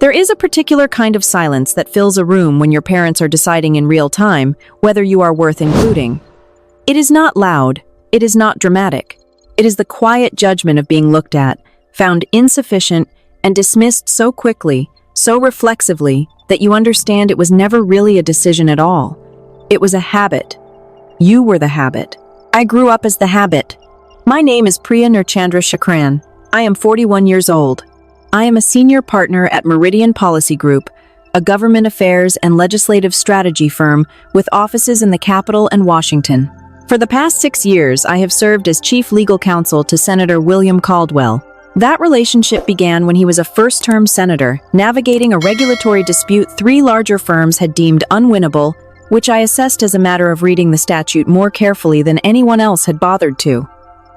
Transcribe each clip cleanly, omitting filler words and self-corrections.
There is a particular kind of silence that fills a room when your parents are deciding in real time whether you are worth including. It is not loud, it is not dramatic. It is the quiet judgment of being looked at, found insufficient, and dismissed so quickly, so reflexively, that you understand it was never really a decision at all. It was a habit. You were the habit. I grew up as the habit. My name is Priya Nurchandra Shakran. I am 41 years old. I am a senior partner at Meridian Policy Group, a government affairs and legislative strategy firm with offices in the Capitol and Washington. For the past 6 years, I have served as chief legal counsel to Senator William Caldwell. That relationship began when he was a first-term senator, navigating a regulatory dispute 3 larger firms had deemed unwinnable, which I assessed as a matter of reading the statute more carefully than anyone else had bothered to.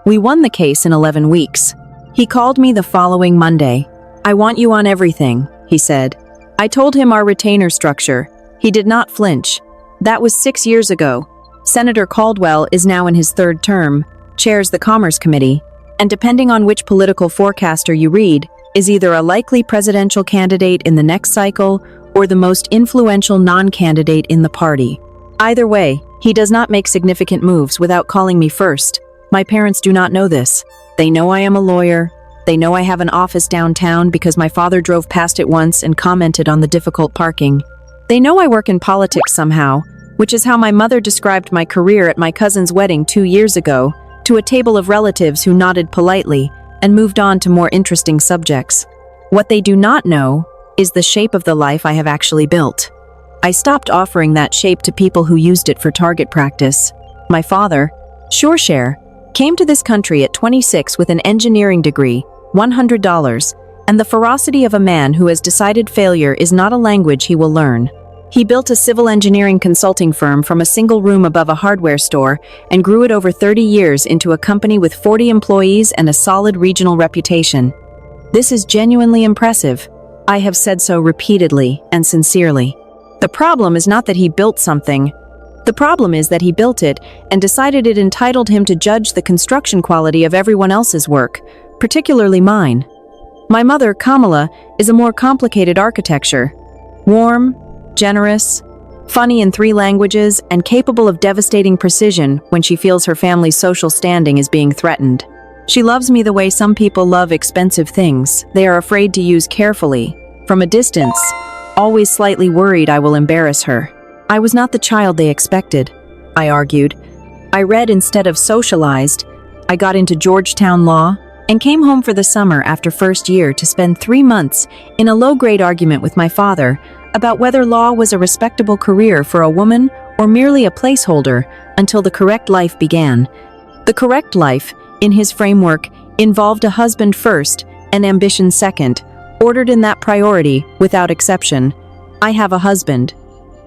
We won the case in 11 weeks. He called me the following Monday. "I want you on everything," he said. I told him our retainer structure. He did not flinch. That was 6 years ago. Senator Caldwell is now in his 3rd term, chairs the Commerce Committee, and depending on which political forecaster you read, is either a likely presidential candidate in the next cycle or the most influential non-candidate in the party. Either way, he does not make significant moves without calling me first. My parents do not know this. They know I am a lawyer. They know I have an office downtown because my father drove past it once and commented on the difficult parking. They know I work in politics somehow, which is how my mother described my career at my cousin's wedding 2 years ago, to a table of relatives who nodded politely and moved on to more interesting subjects. What they do not know is the shape of the life I have actually built. I stopped offering that shape to people who used it for target practice. My father, SureShare, came to this country at 26 with an engineering degree, $100, and the ferocity of a man who has decided failure is not a language he will learn. He built a civil engineering consulting firm from a single room above a hardware store and grew it over 30 years into a company with 40 employees and a solid regional reputation. This is genuinely impressive. I have said so repeatedly and sincerely. The problem is not that he built something. The problem is that he built it and decided it entitled him to judge the construction quality of everyone else's work, particularly mine. My mother, Kamala, is a more complicated architecture. Warm, generous, funny in 3 languages, and capable of devastating precision when she feels her family's social standing is being threatened. She loves me the way some people love expensive things. They are afraid to use carefully, from a distance, always slightly worried I will embarrass her. I was not the child they expected, I argued. I read instead of socialized. I got into Georgetown Law and came home for the summer after first year to spend 3 months in a low-grade argument with my father about whether law was a respectable career for a woman or merely a placeholder until the correct life began. The correct life, in his framework, involved a husband first and ambition second, ordered in that priority without exception. I have a husband.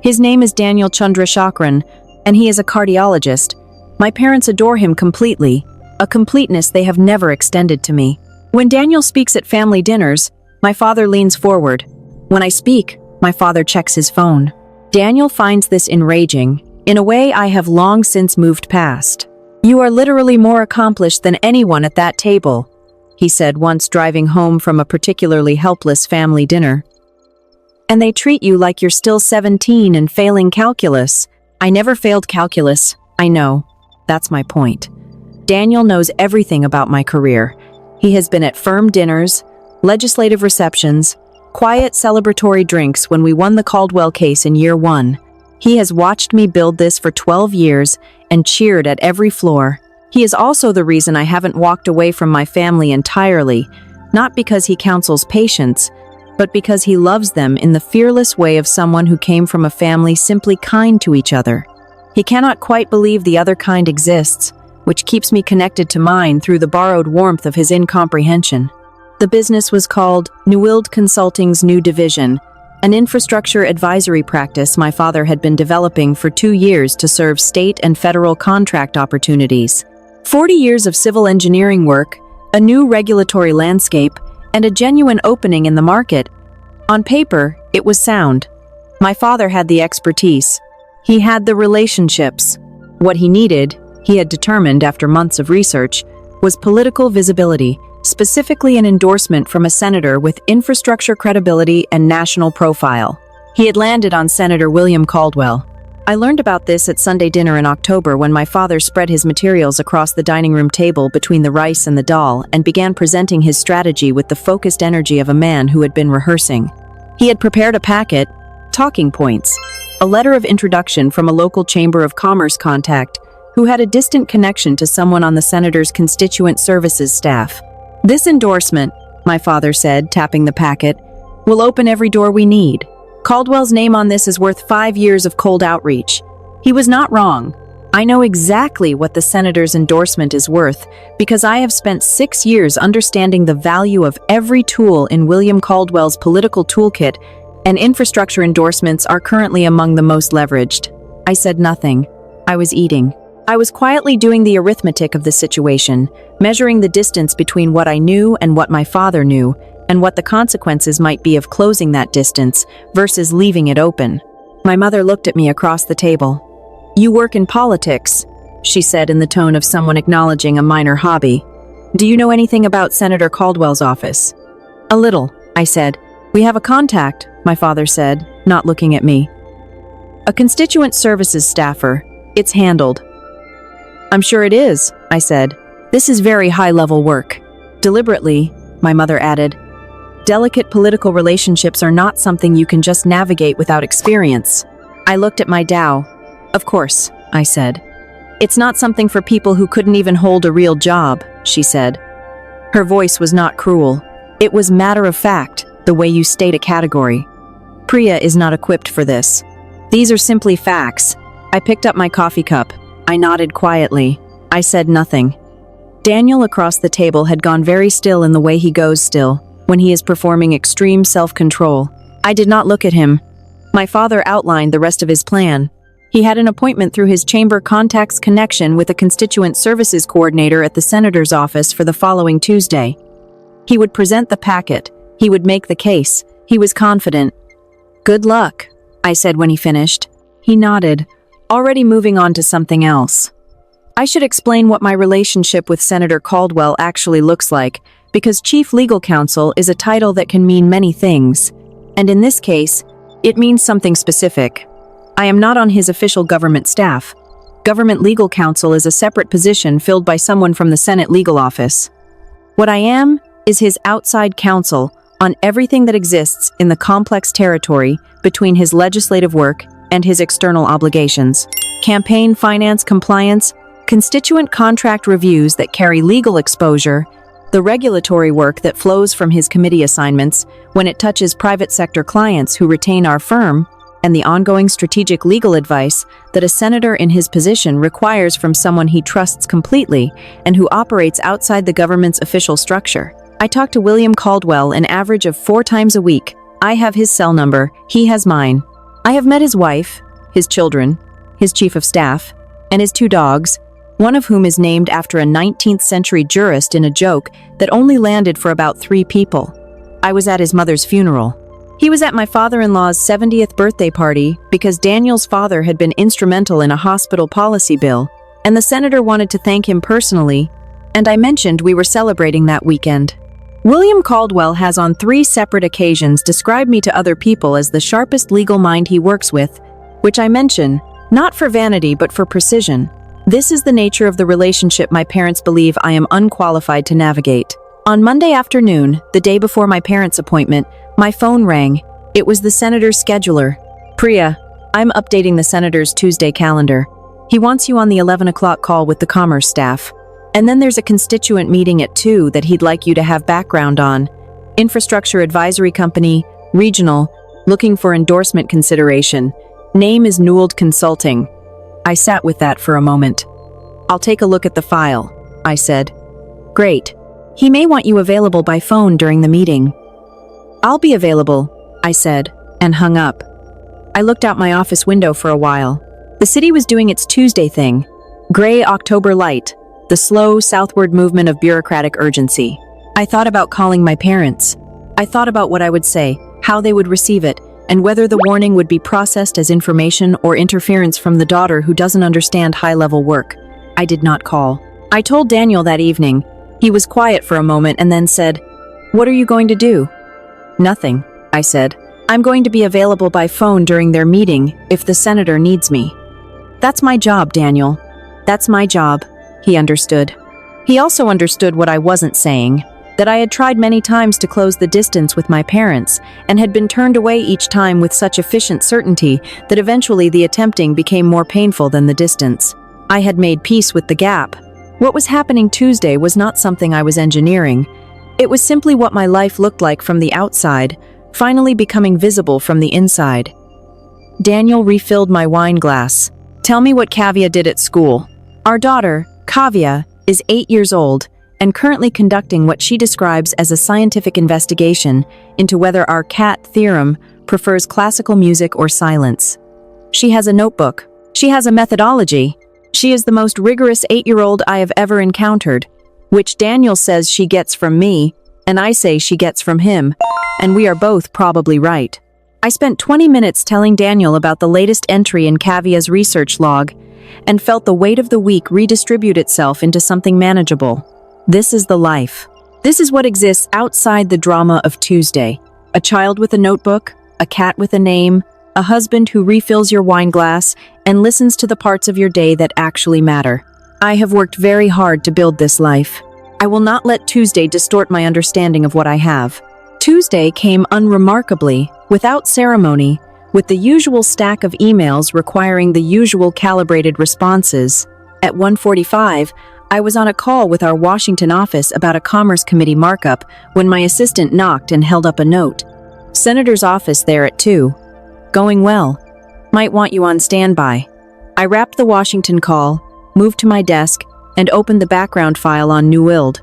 His name is Daniel Chandra Shakran, and he is a cardiologist. My parents adore him completely, a completeness they have never extended to me. When Daniel speaks at family dinners, my father leans forward. When I speak, my father checks his phone. Daniel finds this enraging, in a way I have long since moved past. "You are literally more accomplished than anyone at that table," he said once driving home from a particularly helpless family dinner. "And they treat you like you're still 17 and failing calculus." I never failed calculus. I know. That's my point. Daniel knows everything about my career. He has been at firm dinners, legislative receptions, quiet celebratory drinks when we won the Caldwell case in year 1. He has watched me build this for 12 years and cheered at every floor. He is also the reason I haven't walked away from my family entirely, not because he counsels patience, but because he loves them in the fearless way of someone who came from a family simply kind to each other. He cannot quite believe the other kind exists, which keeps me connected to mine through the borrowed warmth of his incomprehension. The business was called Newfield Consulting's New Division, an infrastructure advisory practice my father had been developing for 2 years to serve state and federal contract opportunities. 40 years of civil engineering work, a new regulatory landscape, and a genuine opening in the market. On paper, it was sound. My father had the expertise. He had the relationships. What he needed, he had determined after months of research, was political visibility, specifically an endorsement from a senator with infrastructure credibility and national profile. He had landed on Senator William Caldwell. I learned about this at Sunday dinner in October when my father spread his materials across the dining room table between the rice and the dal and began presenting his strategy with the focused energy of a man who had been rehearsing. He had prepared a packet, talking points, a letter of introduction from a local Chamber of Commerce contact who had a distant connection to someone on the senator's constituent services staff. "This endorsement," my father said, tapping the packet, "will open every door we need. Caldwell's name on this is worth 5 years of cold outreach." He was not wrong. I know exactly what the senator's endorsement is worth because I have spent 6 years understanding the value of every tool in William Caldwell's political toolkit, and infrastructure endorsements are currently among the most leveraged. I said nothing. I was eating. I was quietly doing the arithmetic of the situation, measuring the distance between what I knew and what my father knew, and what the consequences might be of closing that distance versus leaving it open. My mother looked at me across the table. "You work in politics," she said in the tone of someone acknowledging a minor hobby. "Do you know anything about Senator Caldwell's office?" "A little," I said. "We have a contact," my father said, not looking at me. "A constituent services staffer. It's handled." "I'm sure it is," I said. "This is very high-level work." Deliberately, my mother added, "Delicate political relationships are not something you can just navigate without experience." I looked at my Dow. "Of course," I said. "It's not something for people who couldn't even hold a real job," she said. Her voice was not cruel. It was matter-of-fact, the way you state a category. "Priya is not equipped for this. These are simply facts." I picked up my coffee cup. I nodded quietly. I said nothing. Daniel across the table had gone very still in the way he goes still, when he is performing extreme self-control. I did not look at him. My father outlined the rest of his plan. He had an appointment through his chamber contact's connection with a constituent services coordinator at the senator's office for the following Tuesday. He would present the packet. He would make the case. He was confident. "Good luck," I said when he finished. He nodded, already moving on to something else. I should explain what my relationship with Senator Caldwell actually looks like, because Chief Legal Counsel is a title that can mean many things, and in this case, it means something specific. I am not on his official government staff. Government Legal Counsel is a separate position filled by someone from the Senate Legal Office. What I am is his outside counsel on everything that exists in the complex territory between his legislative work and his external obligations. Campaign finance compliance, constituent contract reviews that carry legal exposure, the regulatory work that flows from his committee assignments when it touches private sector clients who retain our firm, and the ongoing strategic legal advice that a senator in his position requires from someone he trusts completely and who operates outside the government's official structure. I talk to William Caldwell an average of 4 times a week. I have his cell number, he has mine. I have met his wife, his children, his chief of staff, and his 2 dogs, one of whom is named after a 19th century jurist in a joke that only landed for about 3 people. I was at his mother's funeral. He was at my father-in-law's 70th birthday party because Daniel's father had been instrumental in a hospital policy bill, and the senator wanted to thank him personally, and I mentioned we were celebrating that weekend. William Caldwell has on 3 separate occasions described me to other people as the sharpest legal mind he works with, which I mention, not for vanity but for precision. This is the nature of the relationship my parents believe I am unqualified to navigate. On Monday afternoon, the day before my parents' appointment, my phone rang. It was the senator's scheduler. "Priya, I'm updating the senator's Tuesday calendar. He wants you on the 11 o'clock call with the Commerce staff. And then there's a constituent meeting at 2 that he'd like you to have background on. Infrastructure Advisory Company, Regional, looking for endorsement consideration. Name is Newell Consulting." I sat with that for a moment. "I'll take a look at the file," I said. "Great. He may want you available by phone during the meeting." "I'll be available," I said, and hung up. I looked out my office window for a while. The city was doing its Tuesday thing. Gray October light, the slow southward movement of bureaucratic urgency. I thought about calling my parents. I thought about what I would say, how they would receive it, and whether the warning would be processed as information or interference from the daughter who doesn't understand high-level work. I did not call. I told Daniel that evening, He was quiet for a moment and then said, "What are you going to do?" "Nothing," I said. "I'm going to be available by phone during their meeting if the senator needs me." "That's my job, Daniel. That's my job," he understood. He also understood what I wasn't saying, that I had tried many times to close the distance with my parents and had been turned away each time with such efficient certainty that eventually the attempting became more painful than the distance. I had made peace with the gap. What was happening Tuesday was not something I was engineering. It was simply what my life looked like from the outside, finally becoming visible from the inside. Daniel refilled my wine glass. "Tell me what Kavya did at school." Our daughter, Kavya, is 8 years old and currently conducting what she describes as a scientific investigation into whether our cat theorem prefers classical music or silence. She has a notebook. She has a methodology. She is the most rigorous 8-year-old I have ever encountered, which Daniel says she gets from me, and I say she gets from him, and we are both probably right. I spent 20 minutes telling Daniel about the latest entry in Kavya's research log, and felt the weight of the week redistribute itself into something manageable. This is the life. This is what exists outside the drama of Tuesday. A child with a notebook, a cat with a name, a husband who refills your wine glass and listens to the parts of your day that actually matter. I have worked very hard to build this life. I will not let Tuesday distort my understanding of what I have. Tuesday came unremarkably, without ceremony, with the usual stack of emails requiring the usual calibrated responses. At 1:45, I was on a call with our Washington office about a Commerce Committee markup when my assistant knocked and held up a note. "Senator's office there at 2. Going well. Might want you on standby." I wrapped the Washington call, moved to my desk, and opened the background file on Newwild.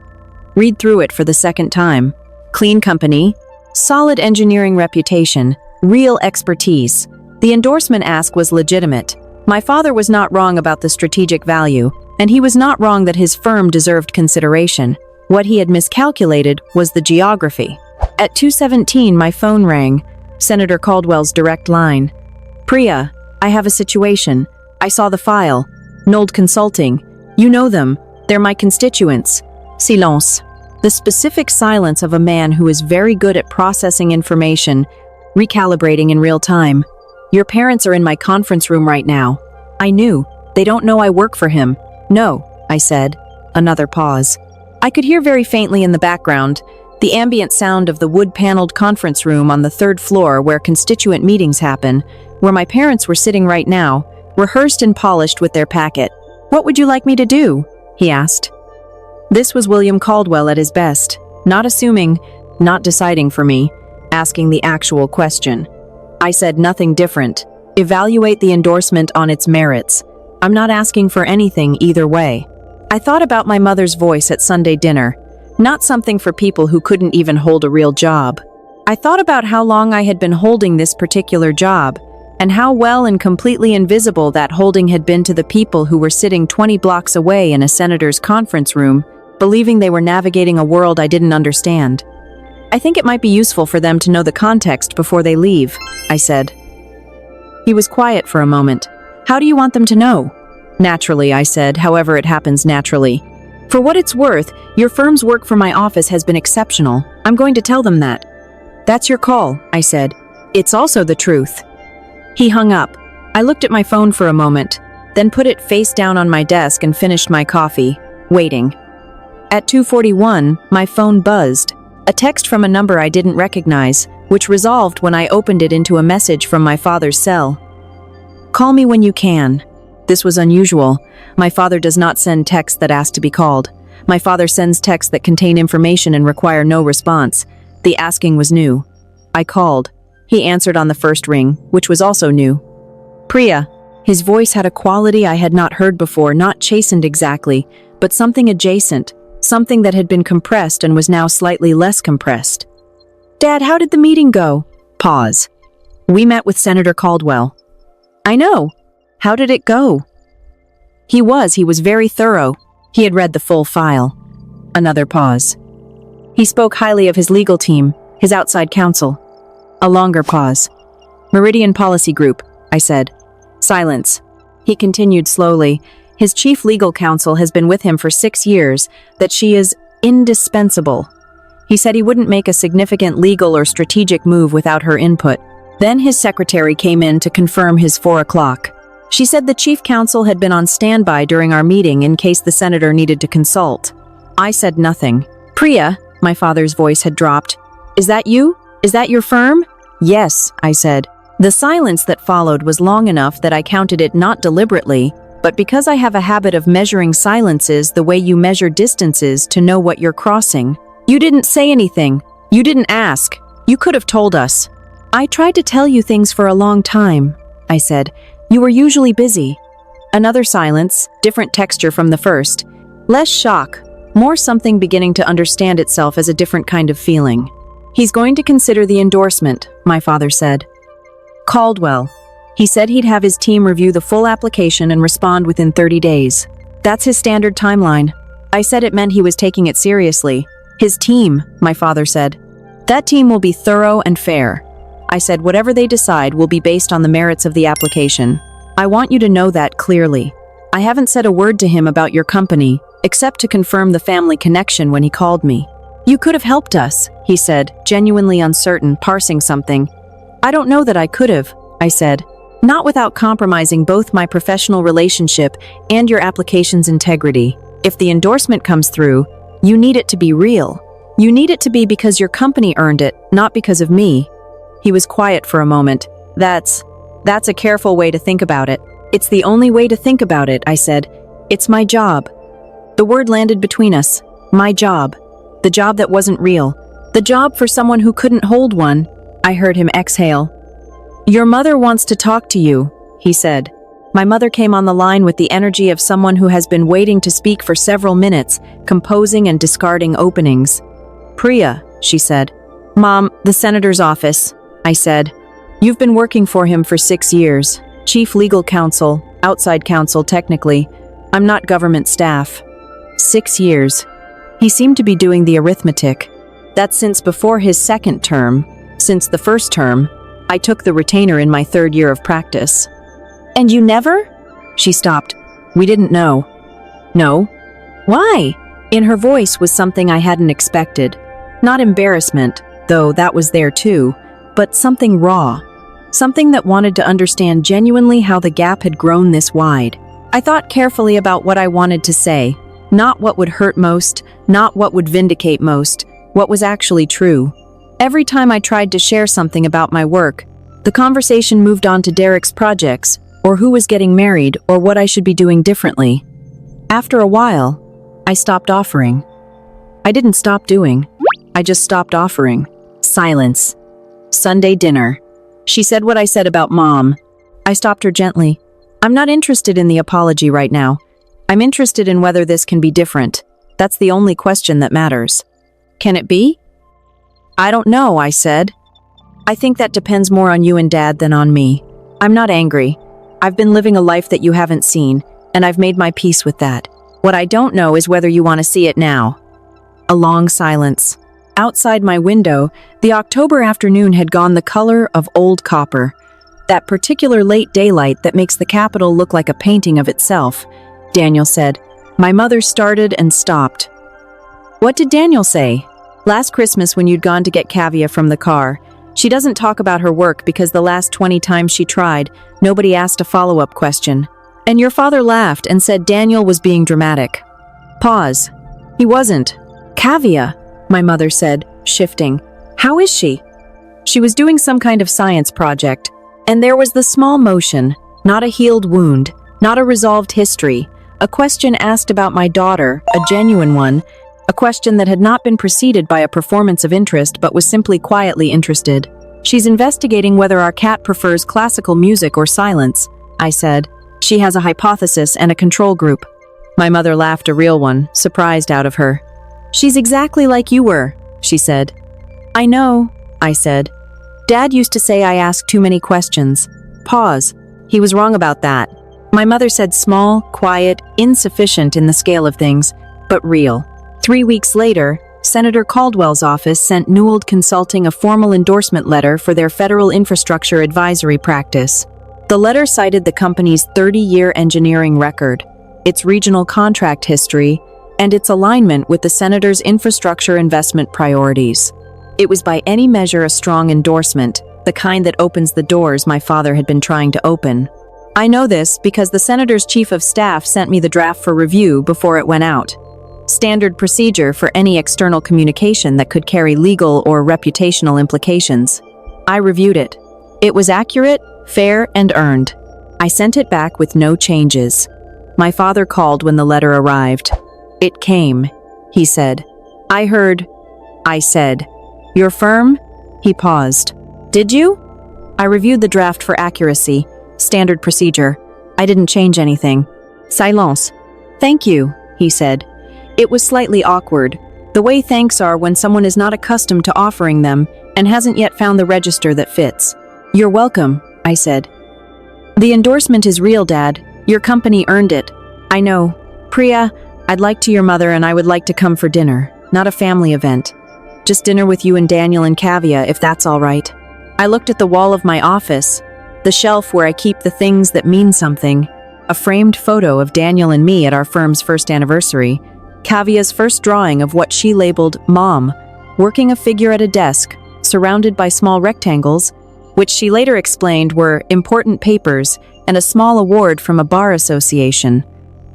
Read through it for the second time. Clean company, solid engineering reputation, real expertise. The endorsement ask was legitimate. My father was not wrong about the strategic value, and he was not wrong that his firm deserved consideration. What he had miscalculated was the geography. At 2:17, my phone rang, Senator Caldwell's direct line. "Priya, I have a situation. I saw the file. Nold Consulting. You know them. They're my constituents." Silence. The specific silence of a man who is very good at processing information, recalibrating in real time. "Your parents are in my conference room right now." I knew. They don't know I work for him. "No," I said. Another pause. I could hear very faintly in the background the ambient sound of the wood-paneled conference room on the 3rd floor where constituent meetings happen, where my parents were sitting right now, rehearsed and polished with their packet. "What would you like me to do?" he asked. This was William Caldwell at his best, not assuming, not deciding for me, asking the actual question. I said nothing different. Evaluate the endorsement on its merits. I'm not asking for anything either way. I thought about my mother's voice at Sunday dinner, not something for people who couldn't even hold a real job. I thought about how long I had been holding this particular job, and how well and completely invisible that holding had been to the people who were sitting 20 blocks away in a senator's conference room, believing they were navigating a world I didn't understand. "I think it might be useful for them to know the context before they leave," I said. He was quiet for a moment. "How do you want them to know?" "Naturally," I said, "however it happens naturally. For what it's worth, your firm's work for my office has been exceptional. I'm going to tell them that." "That's your call," I said. "It's also the truth." He hung up. I looked at my phone for a moment, then put it face down on my desk and finished my coffee, waiting. At 2:41, my phone buzzed. A text from a number I didn't recognize, which resolved when I opened it into a message from my father's cell. "Call me when you can." This was unusual. My father does not send texts that ask to be called. My father sends texts that contain information and require no response. The asking was new. I called. He answered on the first ring, which was also new. "Priya." His voice had a quality I had not heard before, not chastened exactly, but something adjacent, something that had been compressed and was now slightly less compressed. "Dad, how did the meeting go?" Pause. "We met with Senator Caldwell." "I know. How did it go?" He was very thorough. He had read the full file. Another pause. "He spoke highly of his legal team, his outside counsel." A longer pause. "Meridian Policy Group," I said. Silence. He continued slowly. "His chief legal counsel has been with him for 6 years, that she is Indispensable. He said he wouldn't make a significant legal or strategic move without her input. Then his secretary came in to confirm his 4 o'clock. She said the chief counsel had been on standby during our meeting in case the senator needed to consult. I said nothing. Priya, my father's voice had dropped. Is that you? Is that your firm? Yes, I said. The silence that followed was long enough that I counted it not deliberately, but because I have a habit of measuring silences the way you measure distances to know what you're crossing. You didn't say anything. You didn't ask. You could have told us. I tried to tell you things for a long time, I said. You were usually busy. Another silence, different texture from the first. Less shock, more something beginning to understand itself as a different kind of feeling. He's going to consider the endorsement, my father said. Caldwell. He said he'd have his team review the full application and respond within 30 days. That's his standard timeline. I said it meant he was taking it seriously. His team, my father said. That team will be thorough and fair. I said whatever they decide will be based on the merits of the application. I want you to know that clearly. I haven't said a word to him about your company, except to confirm the family connection when he called me. You could have helped us, he said, genuinely uncertain, parsing something. I don't know that I could have, I said. Not without compromising both my professional relationship and your application's integrity. If the endorsement comes through, you need it to be real. You need it to be because your company earned it, not because of me. He was quiet for a moment. That's a careful way to think about it. It's the only way to think about it, I said. It's my job. The word landed between us. My job. The job that wasn't real. The job for someone who couldn't hold one. I heard him exhale. Your mother wants to talk to you, he said. My mother came on the line with the energy of someone who has been waiting to speak for several minutes, composing and discarding openings. Priya, she said. Mom, the senator's office, I said. You've been working for him for 6 years. Chief legal counsel, outside counsel technically. I'm not government staff. 6 years. He seemed to be doing the arithmetic. That's since before his second term. Since the first term, I took the retainer in my 3rd year of practice. And you never? She stopped. We didn't know. No. Why? In her voice was something I hadn't expected. Not embarrassment, though that was there too, but something raw. Something that wanted to understand genuinely how the gap had grown this wide. I thought carefully about what I wanted to say. Not what would hurt most, not what would vindicate most, what was actually true. Every time I tried to share something about my work, the conversation moved on to Derek's projects, or who was getting married, or what I should be doing differently. After a while, I stopped offering. I didn't stop doing. I just stopped offering. Silence. Sunday dinner. She said what I said about Mom. I stopped her gently. I'm not interested in the apology right now. I'm interested in whether this can be different. That's the only question that matters. Can it be? I don't know, I said. I think that depends more on you and Dad than on me. I'm not angry. I've been living a life that you haven't seen, and I've made my peace with that. What I don't know is whether you want to see it now. A long silence. Outside my window, the October afternoon had gone the color of old copper. That particular late daylight that makes the Capitol look like a painting of itself. Daniel said. My mother started and stopped. What did Daniel say? Last Christmas when you'd gone to get Kavya from the car. She doesn't talk about her work because the last 20 times she tried, nobody asked a follow-up question. And your father laughed and said Daniel was being dramatic. Pause. He wasn't. Kavya, my mother said, shifting. How is she? She was doing some kind of science project, and there was the small motion, not a healed wound, not a resolved history, a question asked about my daughter, a genuine one, a question that had not been preceded by a performance of interest but was simply quietly interested. She's investigating whether our cat prefers classical music or silence, I said. She has a hypothesis and a control group. My mother laughed, a real one, surprised out of her. She's exactly like you were, she said. I know, I said. Dad used to say I asked too many questions. Pause. He was wrong about that. My mother said small, quiet, insufficient in the scale of things, but real. 3 weeks later, Senator Caldwell's office sent Newell Consulting a formal endorsement letter for their federal infrastructure advisory practice. The letter cited the company's 30-year engineering record, its regional contract history, and its alignment with the senator's infrastructure investment priorities. It was by any measure a strong endorsement, the kind that opens the doors my father had been trying to open. I know this because the senator's chief of staff sent me the draft for review before it went out. Standard procedure for any external communication that could carry legal or reputational implications. I reviewed it. It was accurate, fair, and earned. I sent it back with no changes. My father called when the letter arrived. "It came," he said. I said, "Your firm?" He paused. "Did you?" I reviewed the draft for accuracy. Standard procedure. I didn't change anything. Silence. "Thank you," he said. It was slightly awkward, the way thanks are when someone is not accustomed to offering them and hasn't yet found the register that fits. "You're welcome," I said. "The endorsement is real, Dad. Your company earned it." "I know. Priya, I'd like to your mother and I would like to come for dinner, not a family event. Just dinner with you and Daniel and Kavya, if that's all right." I looked at the wall of my office, the shelf where I keep the things that mean something, a framed photo of Daniel and me at our firm's first anniversary, Kavya's first drawing of what she labeled Mom, working a figure at a desk, surrounded by small rectangles, which she later explained were important papers and a small award from a bar association.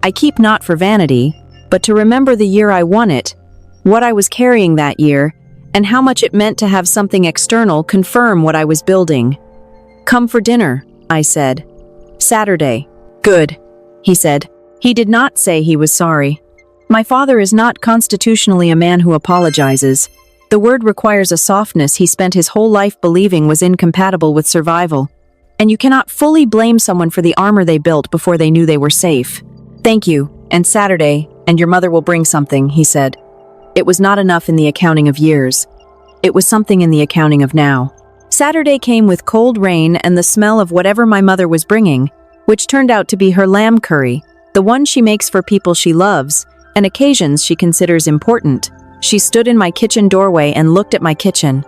I keep not for vanity, but to remember the year I won it, what I was carrying that year, and how much it meant to have something external confirm what I was building. "Come for dinner," I said. "Saturday." "Good," he said. He did not say he was sorry. My father is not constitutionally a man who apologizes. The word requires a softness he spent his whole life believing was incompatible with survival. And you cannot fully blame someone for the armor they built before they knew they were safe. "Thank you, and Saturday, and your mother will bring something," he said. It was not enough in the accounting of years. It was something in the accounting of now. Saturday came with cold rain and the smell of whatever my mother was bringing, which turned out to be her lamb curry, the one she makes for people she loves, and occasions she considers important. She stood in my kitchen doorway and looked at my kitchen.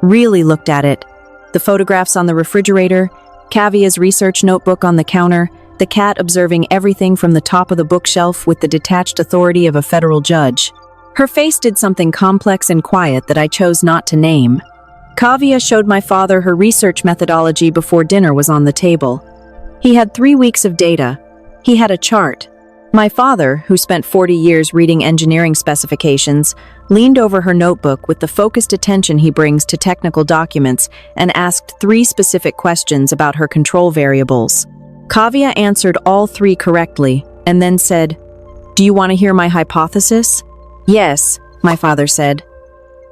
Really looked at it. The photographs on the refrigerator, Kavya's research notebook on the counter, the cat observing everything from the top of the bookshelf with the detached authority of a federal judge. Her face did something complex and quiet that I chose not to name. Kavya showed my father her research methodology before dinner was on the table. He had 3 weeks of data. He had a chart. My father, who spent 40 years reading engineering specifications, leaned over her notebook with the focused attention he brings to technical documents and asked 3 specific questions about her control variables. Kavya answered all 3 correctly and then said, "Do you want to hear my hypothesis?" "Yes," my father said.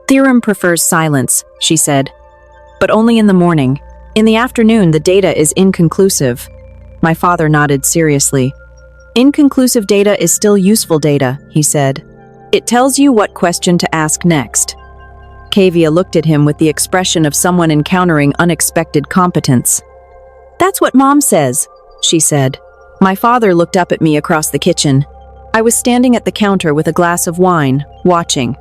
"Theorem prefers silence," she said. "But only in the morning. In the afternoon, the data is inconclusive." My father nodded seriously. "Inconclusive data is still useful data," he said. "It tells you what question to ask next." Kavya looked at him with the expression of someone encountering unexpected competence. "That's what Mom says," she said. My father looked up at me across the kitchen. I was standing at the counter with a glass of wine, watching.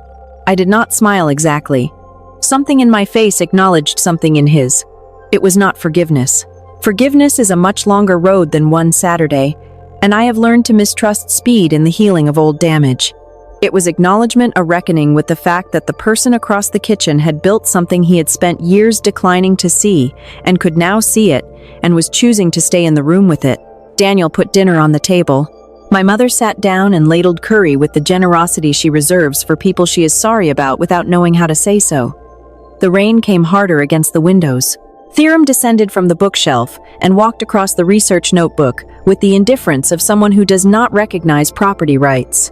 I did not smile exactly. Something in my face acknowledged something in his. It was not forgiveness. Forgiveness is a much longer road than one Saturday, and I have learned to mistrust speed in the healing of old damage. It was acknowledgement, a reckoning with the fact that the person across the kitchen had built something he had spent years declining to see, and could now see it, and was choosing to stay in the room with it. Daniel put dinner on the table. My mother sat down and ladled curry with the generosity she reserves for people she is sorry about without knowing how to say so. The rain came harder against the windows. Theorem descended from the bookshelf and walked across the research notebook with the indifference of someone who does not recognize property rights.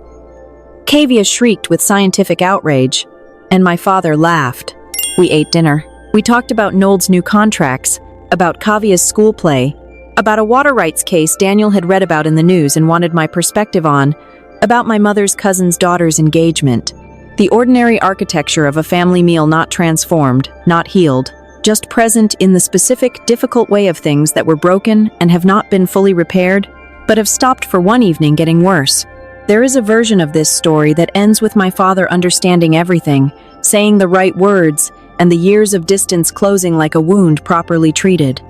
Kavya shrieked with scientific outrage, and my father laughed. We ate dinner. We talked about Nold's new contracts, about Kavya's school play, about a water rights case Daniel had read about in the news and wanted my perspective on, about my mother's cousin's daughter's engagement. The ordinary architecture of a family meal, not transformed, not healed, just present in the specific, difficult way of things that were broken and have not been fully repaired, but have stopped for one evening getting worse. There is a version of this story that ends with my father understanding everything, saying the right words, and the years of distance closing like a wound properly treated.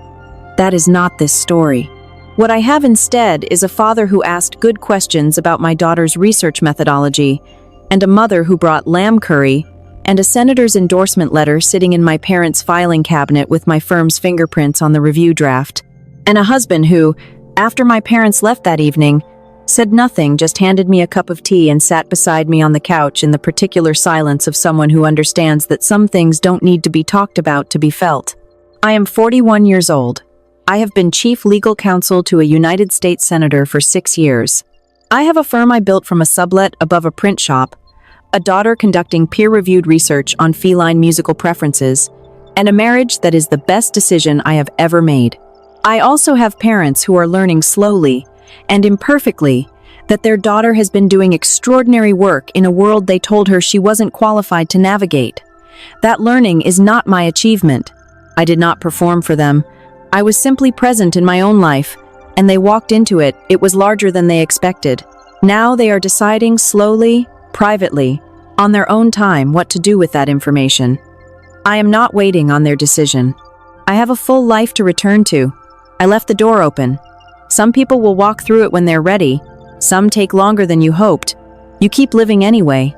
That is not this story. What I have instead is a father who asked good questions about my daughter's research methodology, and a mother who brought lamb curry, and a senator's endorsement letter sitting in my parents' filing cabinet with my firm's fingerprints on the review draft, and a husband who, after my parents left that evening, said nothing, just handed me a cup of tea and sat beside me on the couch in the particular silence of someone who understands that some things don't need to be talked about to be felt. I am 41 years old. I have been chief legal counsel to a United States senator for 6 years. I have a firm I built from a sublet above a print shop, a daughter conducting peer-reviewed research on feline musical preferences, and a marriage that is the best decision I have ever made. I also have parents who are learning slowly and imperfectly that their daughter has been doing extraordinary work in a world they told her she wasn't qualified to navigate. That learning is not my achievement. I did not perform for them. I was simply present in my own life, and they walked into it. It was larger than they expected. Now they are deciding slowly, privately, on their own time what to do with that information. I am not waiting on their decision. I have a full life to return to. I left the door open. Some people will walk through it when they're ready. Some take longer than you hoped. You keep living anyway.